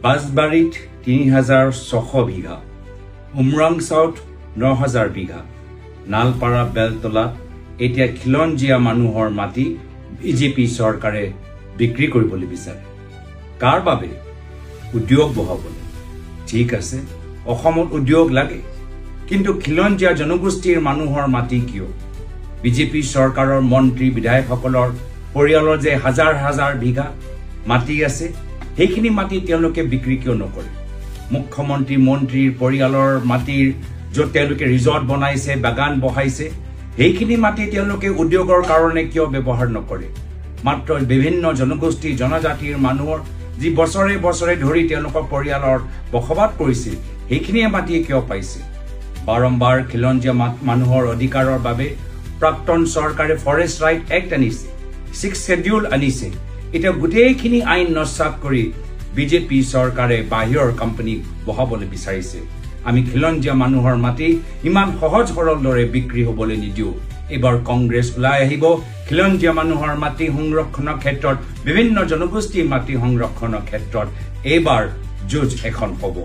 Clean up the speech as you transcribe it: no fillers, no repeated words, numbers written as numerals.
বাঁশবাৰীত ৩,৬০০ বিঘা, উমৰাংচাউত ৯,০০০ বিঘা, নালপাৰা বেলতলাত এতিয়া খিলঞ্জীয়া মানুহৰ মাটি বিজেপি চৰকাৰে বিক্ৰী কৰিবলৈ বিচাৰে। কাৰ বাবে? উদ্যোগ বহাবলৈ। ঠিক আছে, অসমত উদ্যোগ লাগে, কিন্তু খিলঞ্জীয়া জনগোষ্ঠীৰ মানুহৰ মাটি কিয়? বিজেপি চৰকাৰৰ মন্ত্ৰী বিধায়কসকলৰ পৰিয়ালৰ যে হাজাৰ হাজাৰ বিঘা মাটি আছে, সেইখিনি মাটি তেওঁলোকে বিক্ৰী কিয় নকৰে? মুখ্যমন্ত্ৰী মন্ত্ৰীৰ পৰিয়ালৰ মাটিৰ য'ত তেওঁলোকে ৰিজৰ্ট বনাইছে, বাগান বহাইছে, সেইখিনি মাটি তেওঁলোকে উদ্যোগৰ কাৰণে কিয় ব্যৱহাৰ নকৰে? মাত্ৰ বিভিন্ন জনগোষ্ঠী জনজাতিৰ মানুহৰ যি বছৰে বছৰে ধৰি তেওঁলোকৰ পৰিয়ালত বসবাস কৰিছিল, সেইখিনিয়ে মাটি কিয় পাইছে? বাৰম্বাৰ খিলঞ্জীয়া মানুহৰ অধিকাৰৰ বাবে প্ৰাক্তন চৰকাৰে ফৰেষ্ট ৰাইট এক্ট আনিছে, 6 শেডিউল আনিছে। এতিয়া গোটেইখিনি আইন নস্যাৎ কৰি বিজেপি চৰকাৰে বাহিৰৰ কোম্পানী বহাবলৈ বিচাৰিছে। আমি খিলঞ্জীয়া মানুহৰ মাটি ইমান সহজ সৰল দৰে বিক্ৰী হ'বলৈ নিদিওঁ। এইবাৰ কংগ্ৰেছ ওলাই আহিব, খিলঞ্জীয়া মানুহৰ মাটি সংৰক্ষণৰ ক্ষেত্ৰত, বিভিন্ন জনগোষ্ঠীৰ মাটি সংৰক্ষণৰ ক্ষেত্ৰত এইবাৰ যুঁজ এখন হ'ব।